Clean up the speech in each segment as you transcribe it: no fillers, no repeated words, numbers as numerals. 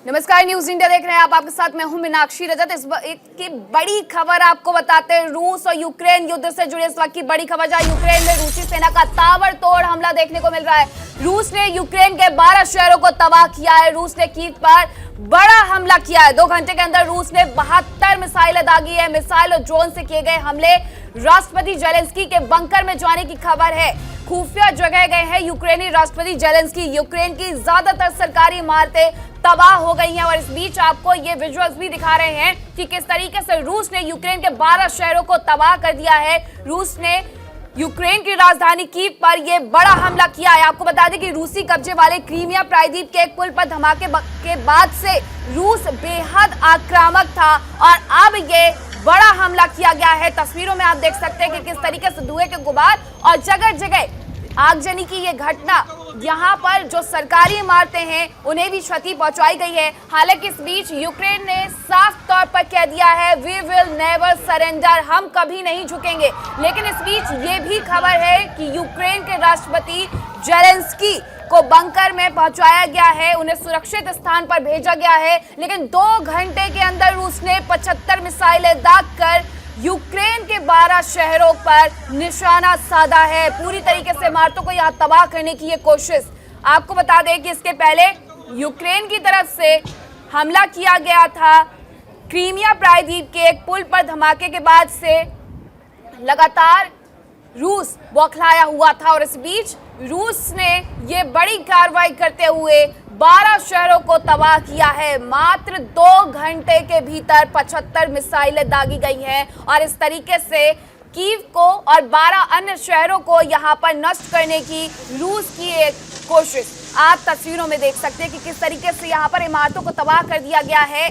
नमस्कार, news India देख रहे हैं आप। आपके साथ मैं हूं मीनाक्षी रजत। एक की बड़ी खबर आपको बताते हैं। रूस और यूक्रेन युद्ध से जुड़े इस वक्त की बड़ी खबर, जहां यूक्रेन में रूसी सेना का ताबड़तोड़ हमला देखने को मिल रहा है। रूस ने यूक्रेन के 12 शहरों को तबाह किया है। रूस ने कीव पर बड़ा हमला किया है। 2 घंटे के अंदर रूस ने 72 मिसाइलें दागी है। मिसाइल और ड्रोन से किए गए हमले राष्ट्रपति जेलेंस्की के बंकर में जाने की खबर है। खुफिया जगह गए हैं यूक्रेनी राष्ट्रपति जेलेंस्की। यूक्रेन की ज्यादातर सरकारी इमारतें तबाह हो गई हैं और इस बीच आपको ये विजुअल्स भी दिखा रहे हैं कि किस तरीके से रूस ने यूक्रेन के 12 शहरों को तबाह कर दिया है। रूस ने यूक्रेन की राजधानी कीव पर यह बड़ा हमला किया है। आपको बता दें कि रूसी कब्जे वाले क्रीमिया प्रायद्वीप के एक पुल पर धमाके के बाद से रूस बेहद आक्रामक था और अब ये बड़ा हमला किया गया है। तस्वीरों में आप देख सकते हैं कि किस तरीके से धुएं के गुबार और जगह जगह आगजनी की ये घटना, यहाँ पर जो सरकारी इमारतें हैं उन्हें भी क्षति पहुंचाई गई है। हालांकि इस बीच यूक्रेन ने साफ तौर पर कह दिया है, वी विल नेवर सरेंडर, हम कभी नहीं झुकेंगे। लेकिन इस बीच ये भी खबर है कि यूक्रेन के राष्ट्रपति जेलेंस्की को बंकर में पहुंचाया गया है, उन्हें सुरक्षित स्थान पर भेजा गया है। लेकिन 2 घंटे के अंदर रूस ने 75 मिसाइलें दागकर यूक्रेन के 12 शहरों पर निशाना साधा है। पूरी तरीके से इमारतों को यहां तबाह करने की ये कोशिश। आपको बता दें कि इसके पहले यूक्रेन की तरफ से हमला किया गया था क्रीमिया प्रायद्वीप के एक पुल पर। धमाके के बाद से लगातार रूस बौखलाया हुआ था और इस बीच रूस ने ये बड़ी कार्रवाई करते हुए 12 शहरों को तबाह किया है। मात्र 2 घंटे के भीतर 75 मिसाइलें दागी गई हैं और इस तरीके से कीव को और 12 अन्य शहरों को यहां पर नष्ट करने की रूस की एक कोशिश आप तस्वीरों में देख सकते हैं कि किस तरीके से यहां पर इमारतों को तबाह कर दिया गया है।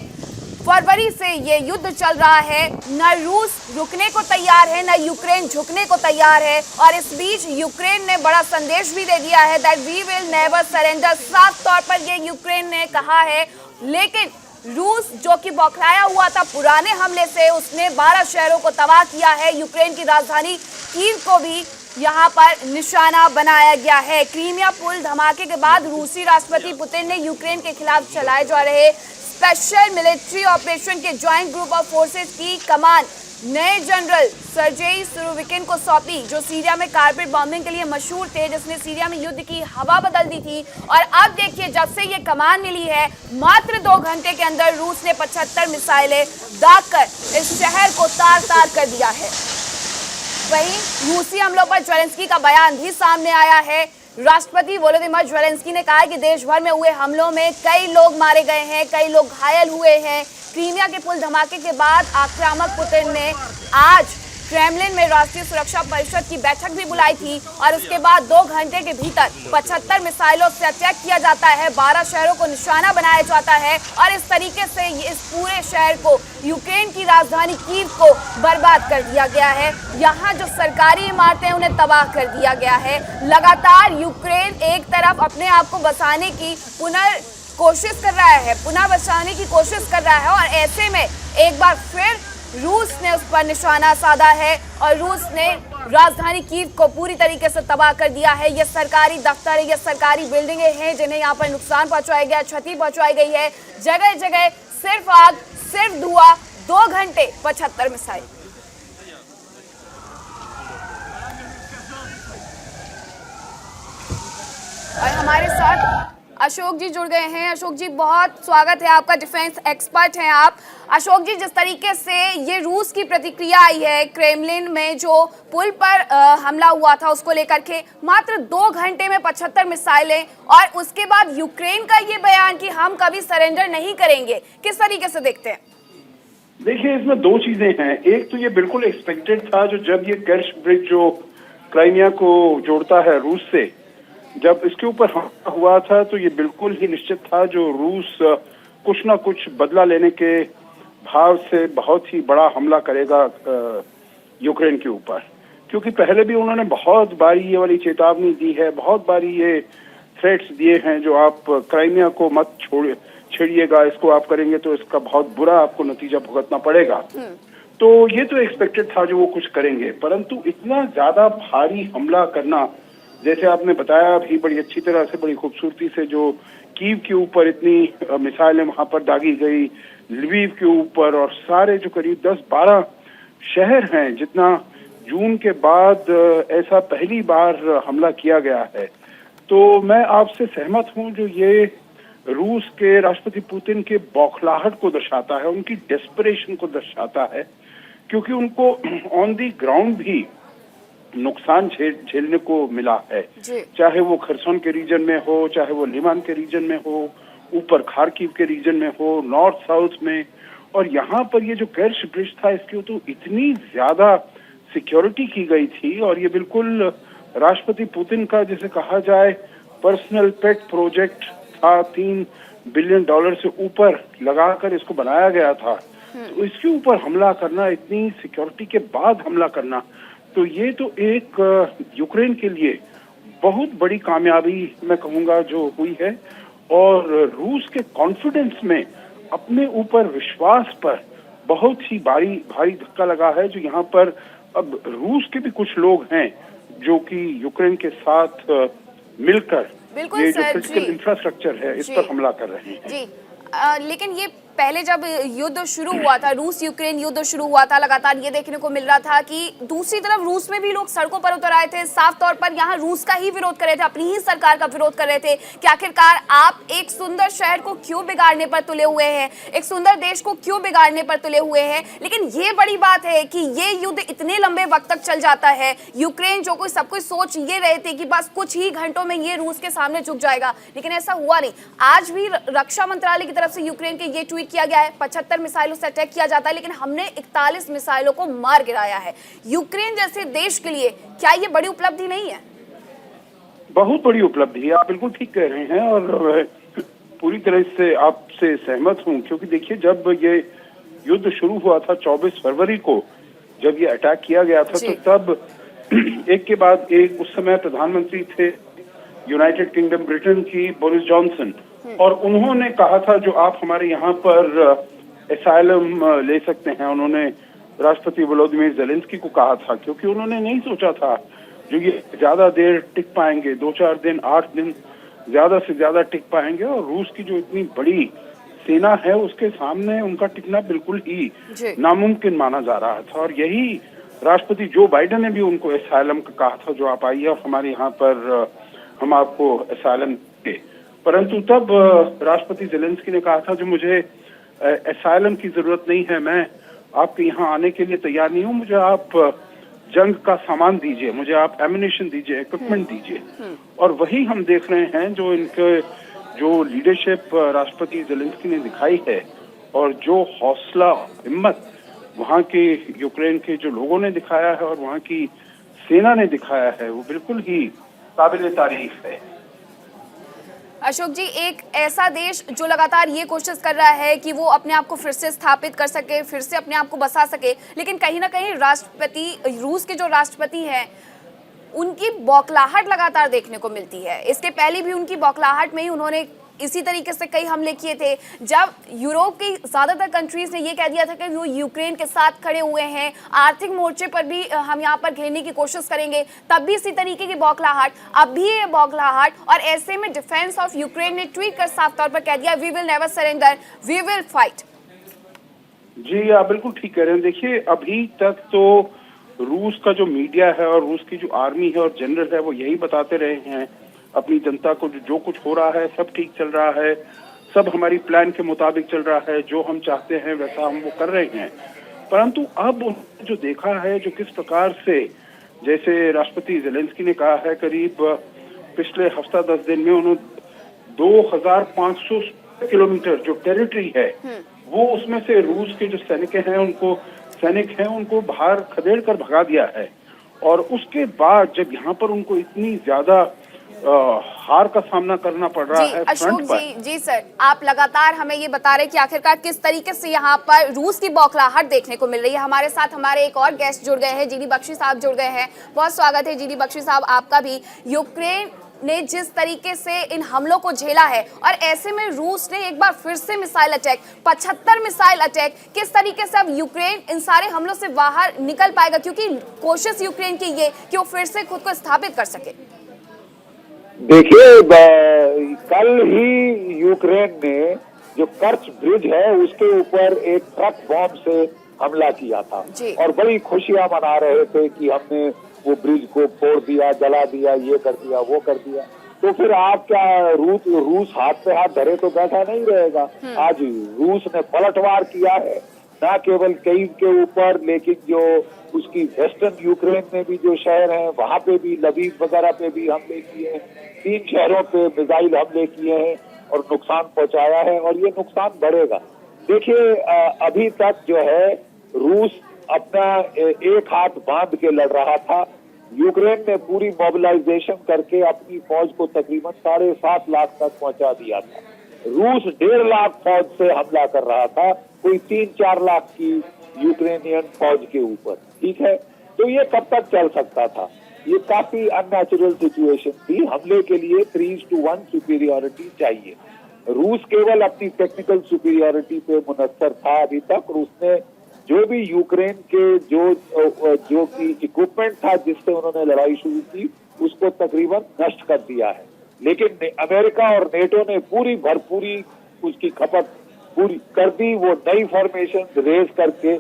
फरवरी से ये युद्ध चल रहा है, न रूस रुकने को तैयार है, न यूक्रेन झुकने को तैयार है और इस बीच यूक्रेन ने बड़ा संदेश भी दे दिया है that we will never surrender. साफ तौर पर ये यूक्रेन ने कहा है। लेकिन रूस जो कि बौखलाया हुआ था पुराने हमले से, उसने 12 शहरों को तबाह किया है। यूक्रेन की राजधानी कीव को भी यहाँ पर निशाना बनाया गया है। क्रीमिया पुल धमाके के बाद रूसी राष्ट्रपति पुतिन ने यूक्रेन के खिलाफ चलाए जा रहे स्पेशल मिलिट्री ऑपरेशन के ज्वाइंट ग्रुप ऑफ फोर्सेस की कमान नए जनरल सर्जेई सुरोविकिन को सौंपी, जो सीरिया में कारपेट बॉम्बिंग के लिए मशहूर थे, जिसने सीरिया में युद्ध की हवा बदल दी थी। और अब देखिए, जब से ये कमान मिली है, मात्र 2 घंटे के अंदर रूस ने 75 मिसाइलें दागकर इस शहर को तार तार कर दिया है। वहीं रूसी हमलों पर जेलेंस्की का बयान भी सामने आया है। राष्ट्रपति वोलोदिमीर जेलेंस्की ने कहा है कि देश भर में हुए हमलों में कई लोग मारे गए हैं, कई लोग घायल हुए हैं। क्रीमिया के पुल धमाके के बाद आक्रामक पुतिन ने आज क्रेमलिन में राष्ट्रीय सुरक्षा परिषद की बैठक भी बुलाई थी और उसके बाद 2 घंटे के भीतर 75 मिसाइलों से अटैक किया जाता है, 12 शहरों को निशाना बनाया जाता है और इस तरीके से इस पूरे शहर को, यूक्रेन की राजधानी कीव को बर्बाद कर दिया गया है। यहाँ जो सरकारी इमारतें उन्हें तबाह कर दिया गया है। लगातार यूक्रेन एक तरफ अपने आप को बचाने की कोशिश कर रहा है, पुनः बचाने की कोशिश कर रहा है और ऐसे में एक बार फिर रूस ने उस पर निशाना साधा है और रूस ने राजधानी कीव को पूरी तरीके से तबाह कर दिया है। ये सरकारी दफ्तर है, ये सरकारी बिल्डिंगें हैं जिन्हें यहाँ पर नुकसान पहुंचाया गया, क्षति पहुंचाई गई है। जगह जगह सिर्फ आग, सिर्फ धुआं। 2 घंटे 75 मिसाइल। और हमारे साथ अशोक जी जुड़ गए हैं। अशोक जी, बहुत स्वागत है आपका, डिफेंस एक्सपर्ट हैं आप। अशोक जी, जिस तरीके से ये रूस की प्रतिक्रिया आई है क्रेमलिन में जो पुल पर हमला हुआ था उसको लेकर के, मात्र 2 घंटे में 75 मिसाइलें और उसके बाद यूक्रेन का ये बयान कि हम कभी सरेंडर नहीं करेंगे, किस तरीके से देखते हैं? देखिए, इसमें 2 चीजें हैं। एक तो ये बिल्कुल एक्सपेक्टेड था, जब ये कर्श ब्रिज जो क्राइमिया को जोड़ता है रूस से, जब इसके ऊपर हमला हुआ था तो ये बिल्कुल ही निश्चित था जो रूस कुछ ना कुछ बदला लेने के भाव से बहुत ही बड़ा हमला करेगा यूक्रेन के ऊपर। क्योंकि पहले भी उन्होंने बहुत बारी ये वाली चेतावनी दी है, बहुत बारी ये थ्रेट्स दिए हैं जो आप क्राइमिया को मत छेड़िएगा, इसको आप करेंगे तो इसका बहुत बुरा आपको नतीजा भुगतना पड़ेगा। तो ये तो एक्सपेक्टेड था जो वो कुछ करेंगे, परंतु इतना ज्यादा भारी हमला करना, जैसे आपने बताया भी बड़ी अच्छी तरह से, बड़ी खूबसूरती से, जो कीव के ऊपर इतनी मिसाइलें वहां पर दागी गई, लवीव के ऊपर, और सारे जो करीब 10-12 शहर हैं, जितना जून के बाद ऐसा पहली बार हमला किया गया है। तो मैं आपसे सहमत हूं, जो ये रूस के राष्ट्रपति पुतिन के बौखलाहट को दर्शाता है, उनकी डेस्परेशन को दर्शाता है, क्योंकि उनको ऑन दी ग्राउंड भी नुकसान झेलने को मिला है। चाहे वो खरसोन के रीजन में हो, चाहे वो लिमान के रीजन में हो, ऊपर खार्किव के रीजन में हो, नॉर्थ साउथ में, और यहाँ पर ये जो कर्श ब्रिज था, इसकी तो इतनी ज्यादा सिक्योरिटी की गई थी, और ये बिल्कुल राष्ट्रपति पुतिन का, जिसे कहा जाए, पर्सनल पेट प्रोजेक्ट था। $3 बिलियन से ऊपर लगाकर इसको बनाया गया था। तो इसके ऊपर हमला करना, इतनी सिक्योरिटी के बाद हमला करना, तो ये तो एक यूक्रेन के लिए बहुत बड़ी कामयाबी मैं कहूंगा जो हुई है, और रूस के कॉन्फिडेंस में, अपने ऊपर विश्वास पर बहुत ही भारी धक्का लगा है। जो यहाँ पर अब रूस के भी कुछ लोग हैं जो कि यूक्रेन के साथ मिलकर ये जो क्रिटिकल इंफ्रास्ट्रक्चर है, इस पर हमला कर रहे हैं। जी, लेकिन ये पहले जब युद्ध शुरू हुआ था, रूस यूक्रेन युद्ध शुरू हुआ था, लगातार ये देखने को मिल रहा था कि दूसरी तरफ रूस में भी लोग सड़कों पर उतर आए थे, साफ तौर पर यहाँ रूस का ही विरोध कर रहे थे, अपनी ही सरकार का विरोध कर रहे थे कि आखिरकार आप एक सुंदर शहर को क्यों बिगाड़ने पर तुले हुए हैं, एक सुंदर देश को क्यों बिगाड़ने पर तुले हुए हैं। लेकिन ये बड़ी बात है कि ये युद्ध इतने लंबे वक्त तक चल जाता है। यूक्रेन जो कोई सब कुछ सोच ये रहे थे कि बस कुछ ही घंटों में ये रूस के सामने झुक जाएगा, लेकिन ऐसा हुआ नहीं। आज भी रक्षा मंत्रालय की तरफ से यूक्रेन के ये ट्वीट किया गया है, 75 मिसाइलों से अटैक किया जाता है, लेकिन हमने 41 मिसाइलों को मार गिराया है। यूक्रेन जैसे देश के लिए क्या ये बड़ी उपलब्धि नहीं है? बहुत बड़ी उपलब्धि है, आप बिल्कुल ठीक कह रहे हैं, और पूरी तरह से आपसे सहमत हूं, क्योंकि देखिए, जब ये युद्ध शुरू हुआ था 24 फरवरी को, जब ये अटैक किया गया था, तो तब एक के बाद एक, उस समय प्रधानमंत्री थे यूनाइटेड किंगडम ब्रिटेन की बोरिस जॉनसन, और उन्होंने कहा था जो आप हमारे यहाँ पर एसाइलम ले सकते हैं, उन्होंने राष्ट्रपति वोलोदिमीर ज़ेलेंस्की को कहा था, क्योंकि उन्होंने नहीं सोचा था जो ये ज्यादा देर टिक पाएंगे, 2-4 दिन, 8 दिन ज्यादा से ज्यादा टिक पाएंगे, और रूस की जो इतनी बड़ी सेना है उसके सामने उनका टिकना बिल्कुल ही नामुमकिन माना जा रहा था। और यही राष्ट्रपति जो बाइडेन ने भी उनको एसाइलम का कहा था, जो आप आइए हमारे यहाँ पर हम आपको एसाइलम दे, परंतु तब राष्ट्रपति ज़ेलेंस्की ने कहा था जो मुझे एसाइलम की जरूरत नहीं है, मैं आपके यहाँ आने के लिए तैयार नहीं हूँ, मुझे आप जंग का सामान दीजिए, मुझे आप एमिनेशन दीजिए, इक्विपमेंट दीजिए। और वही हम देख रहे हैं, जो इनके जो लीडरशिप राष्ट्रपति ज़ेलेंस्की ने दिखाई है, और जो हौसला हिम्मत वहाँ के यूक्रेन के जो लोगों ने दिखाया है और वहाँ की सेना ने दिखाया है, वो बिल्कुल ही काबिल तारीफ है। अशोक जी, एक ऐसा देश जो लगातार ये कोशिश कर रहा है कि वो अपने आप को फिर से स्थापित कर सके, फिर से अपने आप को बसा सके, लेकिन कहीं ना कहीं रूस के जो राष्ट्रपति हैं, उनकी बौखलाहट लगातार देखने को मिलती है। इसके पहले भी उनकी बौखलाहट में ही उन्होंने इसी तरीके से कई हमले किए थे। जब यूरोप की ज्यादातर कंट्रीज ने ये कह दिया था कि वो यूक्रेन के साथ खड़े हुए हैं, आर्थिक मोर्चे पर भी हम यहाँ पर घेरने की कोशिश करेंगे, तब भी इसी तरीके की बौखलाहट, अब भी ये बौखलाहट। और ऐसे में डिफेंस ऑफ यूक्रेन ने ट्वीट कर साफ तौर पर कह दिया, we will never surrender, we will fight. जी, आप बिल्कुल ठीक कह रहे हैं। देखिए, अभी तक तो रूस का जो मीडिया है और रूस की जो आर्मी है और जनरल है, वो यही बताते रहे हैं अपनी जनता को जो कुछ हो रहा है सब ठीक चल रहा है, सब हमारी प्लान के मुताबिक चल रहा है, जो हम चाहते हैं वैसा हम वो कर रहे हैं। परंतु अब उन्होंने जो देखा है, जो किस प्रकार से, जैसे राष्ट्रपति ज़ेलेंस्की ने कहा है, करीब पिछले हफ्ता 10 दिन में उन्होंने 2500 किलोमीटर जो टेरिटरी है, वो उसमें से रूस के जो सैनिक हैं उनको बाहर खदेड़ कर भगा दिया है। और उसके बाद जब यहाँ पर उनको इतनी ज्यादा हार का सामना करना पड़ रहा है अशोक जी सर, आप लगातार हमें ये बता रहे कि आखिरकार किस तरीके से यहाँ पर रूस की बौखलाहट देखने को मिल रही है। हमारे साथ हमारे एक और गेस्ट जुड़ गए हैं, जीडी बख्शी साहब जुड़ गए हैं। बहुत स्वागत है जीडी बख्शी साहब आपका भी। यूक्रेन ने जिस तरीके से इन हमलों को झेला है, और ऐसे में रूस ने एक बार फिर से मिसाइल अटैक, 75 मिसाइल अटैक, किस तरीके से अब यूक्रेन इन सारे हमलों से बाहर निकल पाएगा, क्योंकि कोशिश यूक्रेन की ये कि वो फिर से खुद को स्थापित कर सके। देखिए, कल ही यूक्रेन ने जो कर्च ब्रिज है उसके ऊपर एक ट्रक बॉम्ब से हमला किया था और बड़ी खुशियां मना रहे थे कि हमने वो ब्रिज को फोड़ दिया, जला दिया, ये कर दिया, वो कर दिया। तो फिर आप क्या रूस हाथ पे हाथ धरे तो बैठा नहीं रहेगा। आज रूस ने पलटवार किया है, न केवल कीव के ऊपर, लेकिन जो उसकी वेस्टर्न यूक्रेन में भी जो शहर हैं वहां पे भी, लवीव वगैरह पे भी हमले किए हैं। 3 शहरों पे मिसाइल हमले किए हैं और नुकसान पहुंचाया है और ये नुकसान बढ़ेगा। देखिए अभी तक जो है रूस अपना एक हाथ बांध के लड़ रहा था। यूक्रेन ने पूरी मोबिलाइजेशन करके अपनी फौज को तकरीबन 7.5 लाख तक पहुंचा दिया था। रूस 1.5 लाख फौज से हमला कर रहा था, कोई 3-4 लाख की यूक्रेनियन फौज के ऊपर। ठीक है, तो ये कब तक चल सकता था? ये काफी अननेचुरल सिचुएशन थी। हमले के लिए 3:1 सुपीरियरिटी चाहिए। रूस केवल अपनी टेक्निकल सुपीरियरिटी पे मुनस्सर था अभी तक। रूस ने जो भी यूक्रेन के जो की इक्विपमेंट था जिससे उन्होंने लड़ाई शुरू की उसको तकरीबन नष्ट कर दिया है। लेकिन अमेरिका और नेटो ने भरपूरी उसकी खपत पूरी कर दी। वो नई फॉर्मेशन रेज करके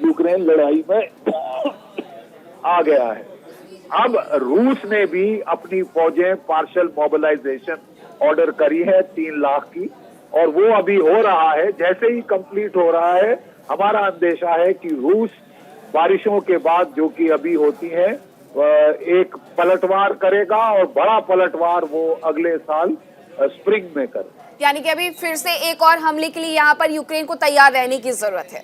यूक्रेन लड़ाई में आ गया है। अब रूस ने भी अपनी फौजें पार्शियल मोबिलाइजेशन ऑर्डर करी है 3 लाख की, और वो अभी हो रहा है। जैसे ही कंप्लीट हो रहा है, हमारा अंदेशा है कि रूस बारिशों के बाद जो कि अभी होती है एक पलटवार करेगा और बड़ा पलटवार वो अगले साल स्प्रिंग में करे। यानी कि अभी फिर से एक और हमले के लिए यहाँ पर यूक्रेन को तैयार रहने की जरूरत है।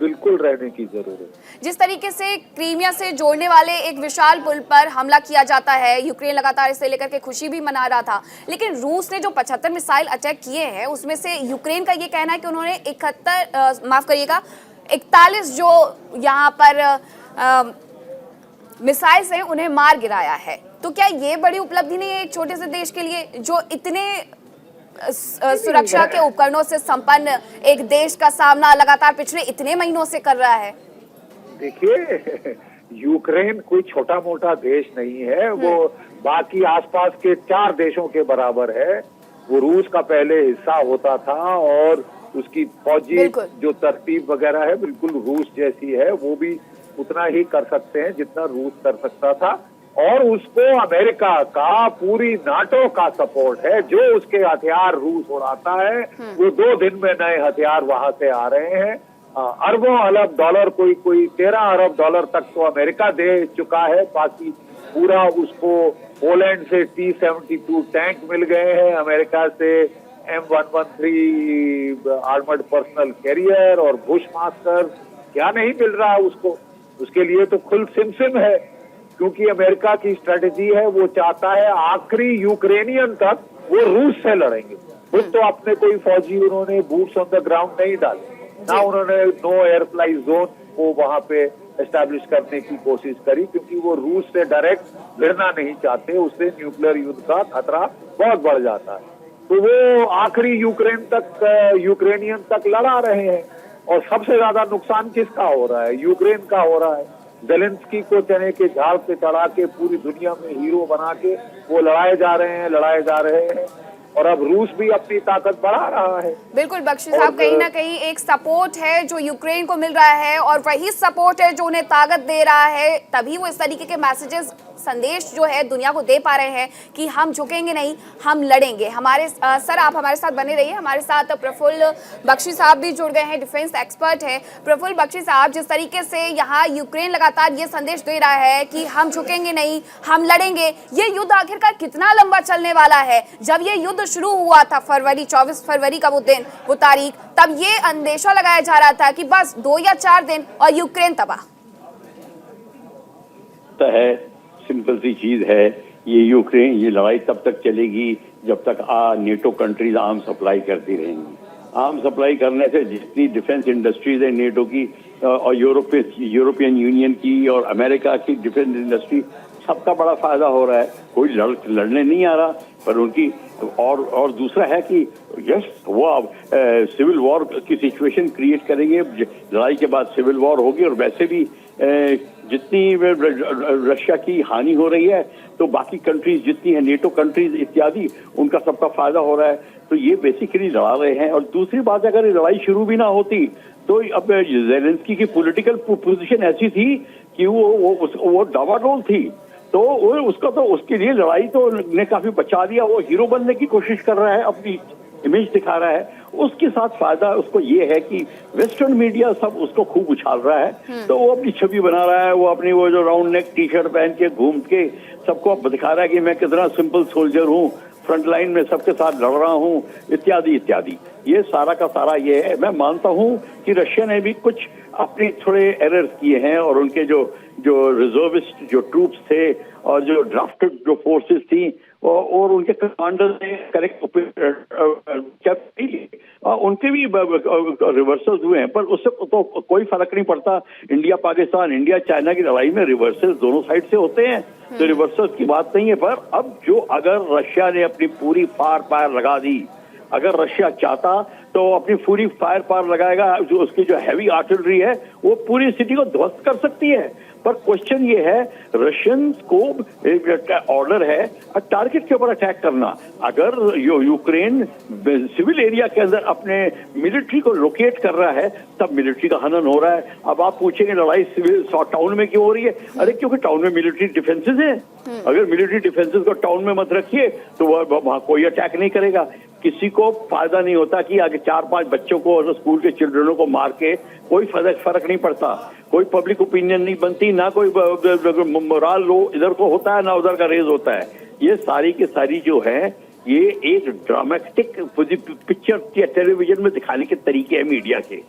बिल्कुल रहने की जरूरत है। जिस तरीके से क्रीमिया से जोड़ने वाले एक विशाल पुल पर हमला किया जाता है, यूक्रेन लगातार इसे लेकर के खुशी भी मना रहा था, लेकिन रूस ने जो 75 मिसाइल अटैक किए हैं उसमें से यूक्रेन का ये कहना है कि उन्होंने 41 जो यहाँ पर मिसाइल्स हैं उन्हें मार गिराया है। तो क्या ये बड़ी उपलब्धि नहीं है एक छोटे से देश के लिए जो इतने सुरक्षा के उपकरणों से संपन्न एक देश का सामना लगातार पिछले इतने महीनों से कर रहा है? देखिए यूक्रेन कोई छोटा मोटा देश नहीं है, वो बाकी आसपास के 4 देशों के बराबर है। वो रूस का पहले हिस्सा होता था और उसकी फौजी जो तरतीब वगैरह है बिल्कुल रूस जैसी है। वो भी उतना ही कर सकते हैं जितना रूस कर सकता था, और उसको अमेरिका का, पूरी नाटो का सपोर्ट है। जो उसके हथियार रूस उड़ाता है वो 2 दिन में नए हथियार वहां से आ रहे हैं। अरबों अरब डॉलर, कोई 13 अरब डॉलर तक तो अमेरिका दे चुका है। बाकी पूरा उसको पोलैंड से T-72 टैंक मिल गए हैं, अमेरिका से M113 आर्मर्ड पर्सनल कैरियर और बुश मास्टर। क्या नहीं मिल रहा है उसको? उसके लिए तो खुल सिम है, क्योंकि अमेरिका की स्ट्रेटेजी है, वो चाहता है आखिरी यूक्रेनियन तक वो रूस से लड़ेंगे। खुद तो अपने कोई फौजी उन्होंने बूट्स ऑन द ग्राउंड नहीं डाले, ना उन्होंने नो एयर फ्लाई जोन को वहां पे एस्टैब्लिश करने की कोशिश करी, क्योंकि वो रूस से डायरेक्ट भिड़ना नहीं चाहते। उससे न्यूक्लियर युद्ध का खतरा बहुत बढ़ जाता है। तो वो आखिरी यूक्रेनियन तक लड़ा रहे हैं। और सबसे ज्यादा नुकसान किसका हो रहा है? यूक्रेन का हो रहा है। ज़ेलेंस्की को चने के झाड़ पे चढ़ा के पूरी दुनिया में हीरो बना के वो लड़ाए जा रहे हैं और अब रूस भी अपनी ताकत बढ़ा रहा है। बिल्कुल बख्शी साहब, कहीं ना कहीं एक सपोर्ट है जो यूक्रेन को मिल रहा है और वही सपोर्ट है जो उन्हें ताकत दे रहा है। तभी वो इस तरीके के मैसेजेस, संदेश जो है दुनिया को दे पा रहे हैं कि हम झुकेंगे नहीं, हम लड़ेंगे। हमारे सर आप हमारे साथ बने रहिए। हमारे साथ प्रफुल्ल बख्शी साहब भी जुड़ गए हैं, डिफेंस एक्सपर्ट हैं। प्रफुल्ल बख्शी साहब, जिस तरीके से यहाँ यूक्रेन लगातार ये संदेश दे रहा है कि हम झुकेंगे नहीं, हम लड़ेंगे, ये युद्ध आखिरकार कितना लंबा चलने वाला है? जब ये युद्ध शुरू हुआ था 24 फरवरी का वो दिन, वो तारीख, तब ये अंदेशा लगाया जा रहा था कि बस 2 या 4 दिन और यूक्रेन तबाह है। सिंपल सी चीज है, ये लड़ाई तब तक चलेगी जब तक नेटो कंट्रीज आर्म सप्लाई करती रहेंगी। आर्म सप्लाई करने से जितनी डिफेंस इंडस्ट्रीज है नेटो की और यूरोपियन यूनियन की और अमेरिका की डिफेंस इंडस्ट्री, सबका बड़ा फायदा हो रहा है। कोई लड़ने नहीं आ रहा, पर उनकी और दूसरा है कि यस वो अब सिविल वॉर की सिचुएशन क्रिएट करेंगे। लड़ाई के बाद सिविल वॉर होगी और वैसे भी जितनी रशिया की हानि हो रही है तो बाकी कंट्रीज जितनी है नेटो कंट्रीज इत्यादि उनका सबका फायदा हो रहा है। तो ये बेसिकली लड़ा रहे हैं। और दूसरी बात, अगर ये लड़ाई शुरू भी ना होती तो अब जेलेंस्की की पॉलिटिकल पोजीशन ऐसी थी कि वो डावाडोल थी, तो उसका तो उसके लिए लड़ाई तो ने काफी बचा दिया। वो हीरो बनने की कोशिश कर रहा है, अपनी इमेज दिखा रहा है। उसके साथ फायदा उसको ये है कि वेस्टर्न मीडिया सब उसको खूब उछाल रहा है, तो वो अपनी छवि बना रहा है। वो अपनी वो जो राउंड नेक टी शर्ट पहन के घूम के सबको दिखा रहा है कि मैं कितना सिंपल सोल्जर हूँ, फ्रंट लाइन में सबके साथ लड़ रहा हूँ, इत्यादि इत्यादि। ये सारा का सारा ये है। मैं मानता हूँ कि रशिया ने भी कुछ अपने थोड़े एरर्स किए हैं और उनके जो रिजर्विस्ट जो ट्रूप्स थे और जो ड्राफ्टेड जो फोर्सेस थी और उनके कमांडर ने करेक्ट उनके भी रिवर्सल्स हुए हैं, पर उससे तो कोई फर्क नहीं पड़ता। इंडिया पाकिस्तान, इंडिया चाइना की लड़ाई में रिवर्सल्स दोनों साइड से होते हैं, तो रिवर्सल्स की बात नहीं है। पर अब जो अगर रशिया ने अपनी पूरी फायर पार लगा दी, अगर रशिया चाहता तो अपनी पूरी फायर पार लगाएगा, जो उसकी जो हैवी आर्टिलरी है वो पूरी सिटी को ध्वस्त कर सकती है। पर क्वेश्चन ये है, रशियंस को ऑर्डर है टारगेट के ऊपर अटैक करना। अगर यूक्रेन सिविल एरिया के अंदर अपने मिलिट्री को लोकेट कर रहा है तब मिलिट्री का हनन हो रहा है। अब आप पूछेंगे लड़ाई सिविल टाउन में क्यों हो रही है? अरे क्योंकि टाउन में मिलिट्री डिफेंसेस हैं। अगर मिलिट्री डिफेंसेस को टाउन में मत रखिए तो वहां कोई अटैक नहीं करेगा। किसी को फायदा नहीं होता कि आगे 4-5 बच्चों को और स्कूल के चिल्ड्रनों को मार के कोई फर्क नहीं पड़ता, कोई पब्लिक ओपिनियन नहीं बनती, ना कोई मोरल लो इधर को होता है ना उधर का रेज होता है। ये सारी की सारी जो है ये एक ड्रामेटिक पिक्चर टेलीविजन में दिखाने के तरीके हैं मीडिया के।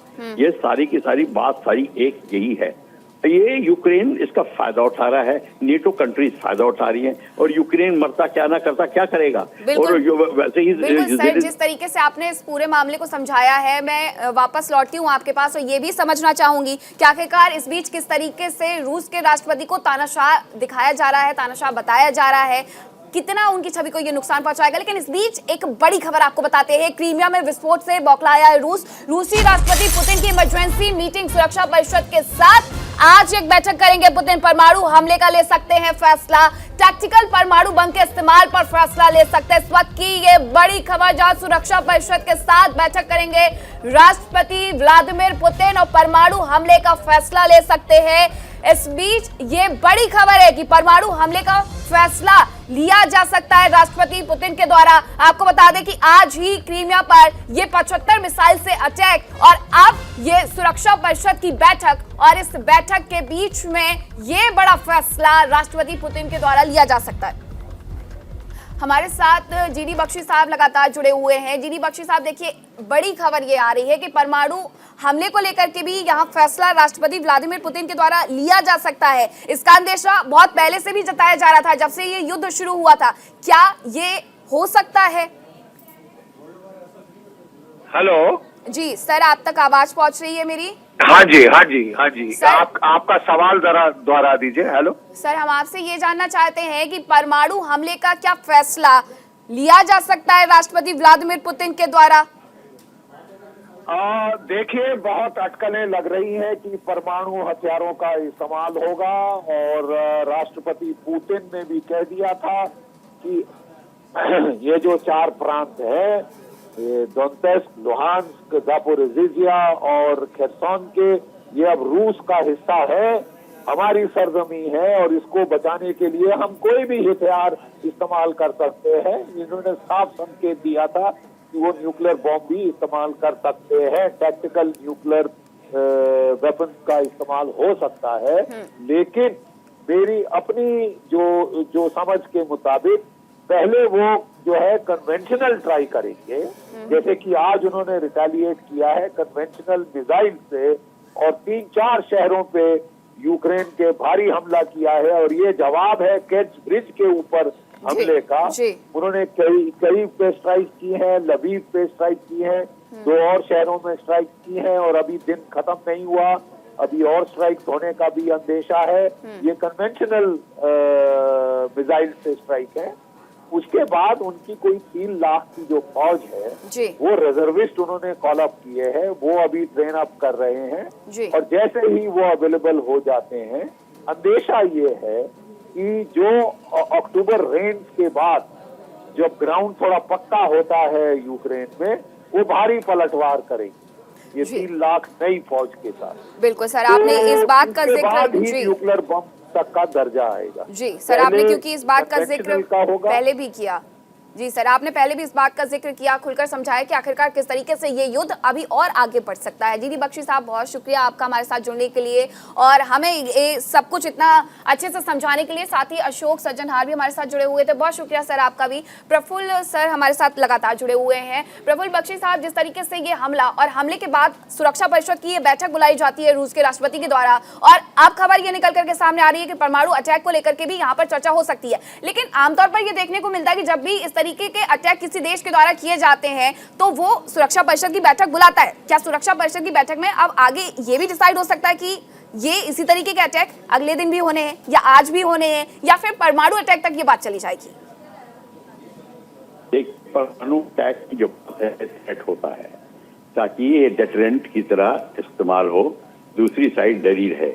ये सारी की सारी बात सारी एक यही है। ये यूक्रेन इसका फायदा उठा रहा है, नेटो कंट्रीज फायदा उठा रही हैं और यूक्रेन मरता क्या ना करता क्या करेगा। और वैसे ही सर, जिस तरीके से आपने इस पूरे मामले को समझाया है, मैं वापस लौटती हूँ आपके पास और ये भी समझना चाहूंगी कि आखिरकार इस बीच किस तरीके से रूस के राष्ट्रपति को तानाशाह दिखाया जा रहा है, तानाशाह बताया जा रहा है, कितना उनकी छवि को ये नुकसान पहुंचाएगा। लेकिन इस बीच एक बड़ी खबर आपको बताते हैं, क्रीमिया में विस्फोट से बौखलाया है रूस। रूसी राष्ट्रपति पुतिन की इमरजेंसी मीटिंग सुरक्षा परिषद के साथ आज एक बैठक करेंगे। पुतिन परमाणु हमले का ले सकते हैं फैसला, टैक्टिकल परमाणु बम के इस्तेमाल पर फैसला ले सकते हैं। इस वक्त की ये बड़ी खबर, जहां सुरक्षा परिषद के साथ बैठक करेंगे राष्ट्रपति व्लादिमीर पुतिन और परमाणु हमले का फैसला ले सकते हैं। इस बीच ये बड़ी खबर है कि परमाणु हमले का फैसला लिया जा सकता है राष्ट्रपति पुतिन के द्वारा। आपको बता दें कि आज ही क्रीमिया पर ये 75 मिसाइल से अटैक और अब ये सुरक्षा परिषद की बैठक, और इस बैठक के बीच में ये बड़ा फैसला राष्ट्रपति पुतिन के द्वारा लिया जा सकता है। हमारे साथ जीडी बख्शी साहब लगातार जुड़े हुए हैं। जीडी बख्शी साहब, देखिए बड़ी खबर ये आ रही है कि परमाणु हमले को लेकर के भी यहाँ फैसला राष्ट्रपति व्लादिमीर पुतिन के द्वारा लिया जा सकता है। इसका अंदेशा बहुत पहले से भी जताया जा रहा था, जब से ये युद्ध शुरू हुआ था। क्या ये हो सकता है? हेलो जी सर, आप तक आवाज पहुंच रही है मेरी? हाँ जी हाँ जी हाँ जी। आपका सवाल जरा दोहरा दीजिए। हेलो सर, हम आपसे ये जानना चाहते हैं कि परमाणु हमले का क्या फैसला लिया जा सकता है राष्ट्रपति व्लादिमीर पुतिन के द्वारा? देखिए, बहुत अटकलें लग रही हैं कि परमाणु हथियारों का इस्तेमाल होगा और राष्ट्रपति पुतिन ने भी कह दिया था कि ये जो 4 प्रांत है, ये दोनेत्स्क, लुहांस्क, जापोरिजिया और खेर्सन के, ये अब रूस का हिस्सा है, हमारी सरजमी है और इसको बचाने के लिए हम कोई भी हथियार इस्तेमाल कर सकते हैं। इन्होंने साफ संकेत दिया था कि वो न्यूक्लियर बॉम्ब भी इस्तेमाल कर सकते हैं, टैक्टिकल न्यूक्लियर वेपन्स का इस्तेमाल हो सकता है। लेकिन मेरी अपनी जो समझ के मुताबिक पहले वो जो है कन्वेंशनल ट्राई करेंगे, जैसे कि आज उन्होंने रिटेलिएट किया है कन्वेंशनल मिसाइल से और 3-4 शहरों पे यूक्रेन के भारी हमला किया है और ये जवाब है केर्च ब्रिज के ऊपर हमले का। उन्होंने कई पे स्ट्राइक की है, लवीव पे स्ट्राइक की है, 2 और शहरों में स्ट्राइक की है और अभी दिन खत्म नहीं हुआ, अभी और स्ट्राइक होने का भी अंदेशा है। ये कन्वेंशनल मिसाइल से स्ट्राइक है उसके बाद उनकी कोई 3 लाख की जो फौज है जी। वो रिजर्विस्ट उन्होंने कॉल अप किए हैं, वो अभी ट्रेन अप कर रहे हैं जी। और जैसे ही वो अवेलेबल हो जाते हैं, अंदेशा ये है कि जो अक्टूबर रेंज के बाद जब ग्राउंड थोड़ा पक्का होता है यूक्रेन में, वो भारी पलटवार करेंगे ये 3 लाख नई फौज के साथ। बिल्कुल सर, आपने इस बात का जिक्र न्यूक्लियर बम तक का दर्जा आएगा। जी सर, आपने क्योंकि इस बात का जिक्र होगा। पहले भी किया। जी सर, आपने पहले भी इस बात का जिक्र किया, खुलकर समझाया कि आखिरकार किस तरीके से ये युद्ध अभी और आगे बढ़ सकता है। दीदी बख्शी साहब, बहुत शुक्रिया आपका हमारे साथ जुड़ने के लिए और हमें ये सब कुछ इतना अच्छे से समझाने के लिए। साथ ही अशोक सज्जनहार भी हमारे साथ जुड़े हुए थे, बहुत शुक्रिया सर आपका भी। प्रफुल्ल सर हमारे साथ लगातार जुड़े हुए हैं। प्रफुल्ल बख्शी साहब, जिस तरीके से ये हमला और हमले के बाद सुरक्षा परिषद की ये बैठक बुलाई जाती है रूस के राष्ट्रपति के द्वारा, और अब खबर ये निकल करके सामने आ रही है कि परमाणु अटैक को लेकर के भी यहाँ पर चर्चा हो सकती है, लेकिन आमतौर पर ये देखने को मिलता है कि जब भी इस तरीके के अटैक किसी देश के द्वारा किए जाते हैं तो वो सुरक्षा परिषद की बैठक बुलाता है। क्या सुरक्षा परिषद की बैठक में अब आगे ये भी डिसाइड हो सकता है कि ये इसी तरीके के अटैक अगले दिन भी होने हैं या आज भी होने हैं, या फिर परमाणु अटैक तक ये बात चली जाएगी? एक परमाणु अटैक जो सेट होता है ताकि ये डेटरेंट की तरह इस्तेमाल हो, दूसरी साइड डरी रहे।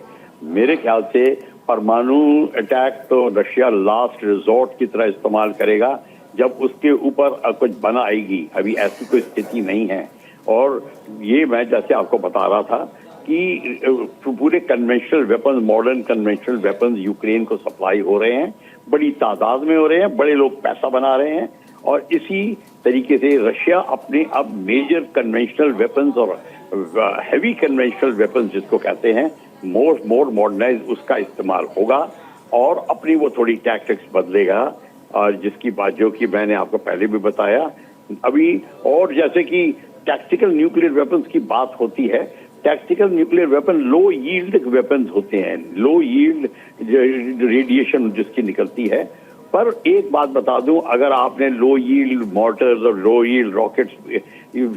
मेरे ख्याल से परमाणु अटैक तो रशिया लास्ट रिजॉर्ट की तरह इस्तेमाल करेगा जब उसके ऊपर कुछ बना आएगी। अभी ऐसी कोई स्थिति नहीं है। और ये मैं जैसे आपको बता रहा था कि पूरे conventional weapon, modern conventional weapon Ukraine को सप्लाई हो रहे हैं, बड़ी तादाद में हो रहे हैं, बड़े लोग पैसा बना रहे हैं। और इसी तरीके से रशिया अपने अब मेजर कन्वेंशनल वेपन्स और हैवी कन्वेंशनल वेपन्स जिसको कहते हैं मोर मॉडर्नाइज, उसका इस्तेमाल होगा और अपनी वो थोड़ी टैक्टिक्स बदलेगा। और जिसकी बात जो कि मैंने आपको पहले भी बताया अभी, और जैसे कि टैक्टिकल न्यूक्लियर वेपन्स की बात होती है, टैक्टिकल न्यूक्लियर वेपन लो यील्ड वेपन्स होते हैं, लो यील्ड रेडिएशन जिसकी निकलती है। पर एक बात बता दूं, अगर आपने लो यील्ड मोटर्स और लो यील्ड रॉकेट्स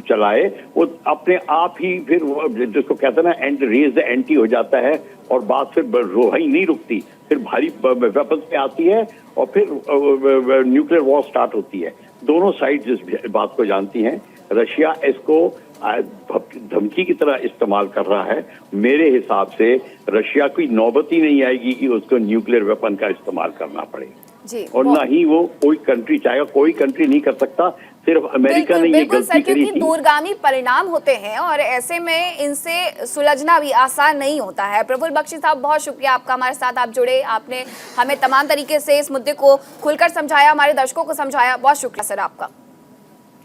चलाए, वो अपने आप ही फिर जिसको कहते हैं ना एंड रेज द एंटी हो जाता है और बात फिर रोहाई नहीं रुकती, फिर भारी वेपन्स पे आती है और फिर न्यूक्लियर वॉर स्टार्ट होती है। दोनों साइड इस बात को जानती हैं। रशिया इसको धमकी की तरह इस्तेमाल कर रहा है। मेरे हिसाब से रशिया की नौबत ही नहीं आएगी कि उसको न्यूक्लियर वेपन का इस्तेमाल करना पड़े जी। और ना ही वो कोई कंट्री चाहेगा, कोई कंट्री नहीं कर सकता, सिर्फ अमेरिका ने ये गलती करी थी। दूरगामी परिणाम होते हैं और ऐसे में इनसे सुलझना भी आसान नहीं होता है। प्रफुल्ल बख्शी साहब, बहुत शुक्रिया आपका, हमारे साथ आप जुड़े, आपने हमें तमाम तरीके से इस मुद्दे को खुलकर समझाया, हमारे दर्शकों को समझाया। बहुत शुक्रिया सर आपका।